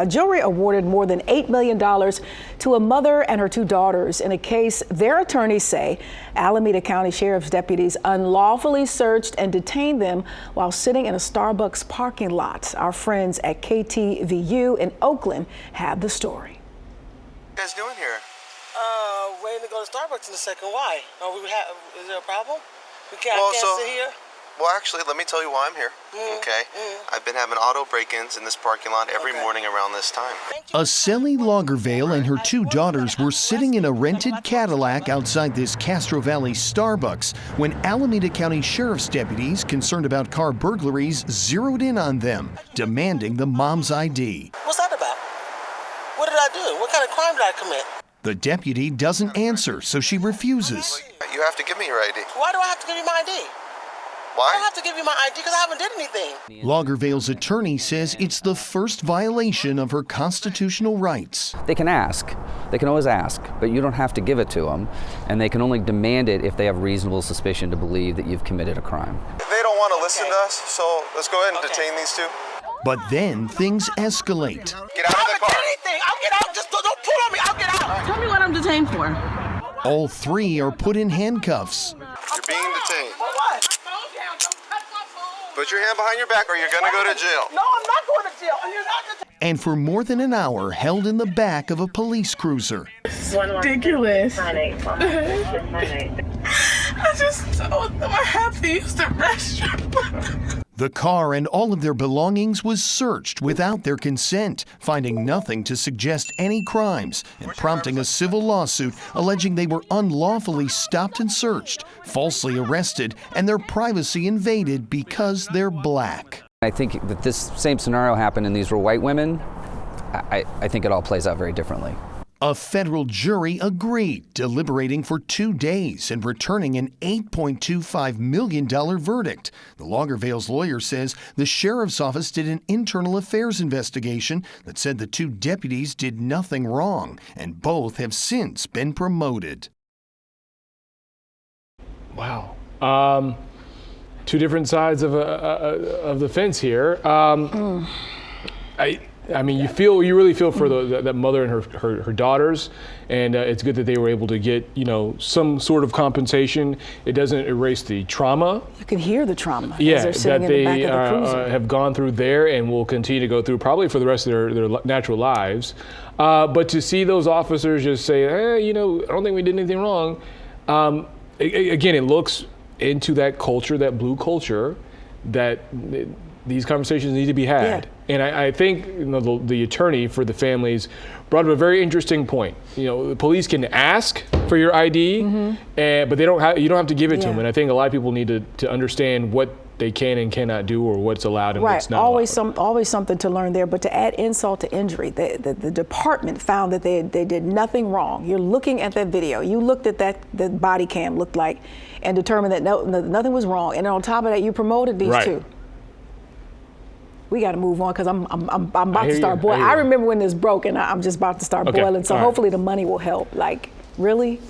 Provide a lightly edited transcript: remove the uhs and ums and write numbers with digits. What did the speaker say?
A jury awarded more than $8 million to a mother and her 2 daughters in a case their attorneys say Alameda County Sheriff's deputies unlawfully searched and detained them while sitting in a Starbucks parking lot. Our friends at KTVU in Oakland have the story. What are you guys doing here? Waiting to go to Starbucks in a second. Why? Is there a problem? We can't, sit here? Well, actually, let me tell you why I'm here. Okay? I've been having auto break-ins in this parking lot every morning around this time. Aceli Lagervale and her 2 daughters were sitting in a rented Cadillac outside this Castro Valley Starbucks when Alameda County Sheriff's deputies concerned about car burglaries zeroed in on them, demanding the mom's ID. What's that about? What did I do? What kind of crime did I commit? The deputy doesn't answer, so she refuses. You have to give me your ID. Why do I have to give you my ID? Why? I don't have to give you my ID because I haven't did anything. Lagervale's attorney says it's the first violation of her constitutional rights. They can ask. They can always ask, but you don't have to give it to them. And they can only demand it if they have reasonable suspicion to believe that you've committed a crime. They don't want to listen to us, so let's go ahead and detain these 2. But then things escalate. Get out of the car. I'll get out. Just don't pull on me. I'll get out. Tell me what I'm detained for. All 3 are put in handcuffs. You're being detained. For what? Put your hand behind your back or you're going to go to jail. No, I'm not going to jail. You're not going to. And for more than an hour held in the back of a police cruiser. Ridiculous. I just told them I have to use the restroom. The car and all of their belongings was searched without their consent, finding nothing to suggest any crimes and prompting a civil lawsuit alleging they were unlawfully stopped and searched, falsely arrested, and their privacy invaded because they're black. I think that this same scenario happened and these were white women. I think it all plays out very differently. A federal jury agreed, deliberating for 2 days and returning an $8.25 million verdict. The Lagervale's lawyer says the sheriff's office did an internal affairs investigation that said the 2 deputies did nothing wrong, and both have since been promoted. Wow. 2 different sides of the fence here. I mean, you really feel for that mother and her daughters, and it's good that they were able to get, some sort of compensation. It doesn't erase the trauma. You can hear the trauma. Yeah, as they're sitting that in the back of the cruiser. have gone through there and will continue to go through probably for the rest of their natural lives. But to see those officers just say, I don't think we did anything wrong. Again, it looks into that culture, that blue culture, that these conversations need to be had. Yeah. And I think the attorney for the families brought up a very interesting point. The police can ask for your ID, but you don't have to give it to them. And I think a lot of people need to understand what they can and cannot do, or what's allowed and what's not allowed. Always something to learn there. But to add insult to injury, the department found that they did nothing wrong. You're looking at that video. You looked at the body cam looked like, and determined that nothing was wrong. And on top of that, you promoted these 2. We got to move on because I'm about to start boiling. I remember when this broke, and I'm just about to start boiling. So hopefully the money will help. Like, really?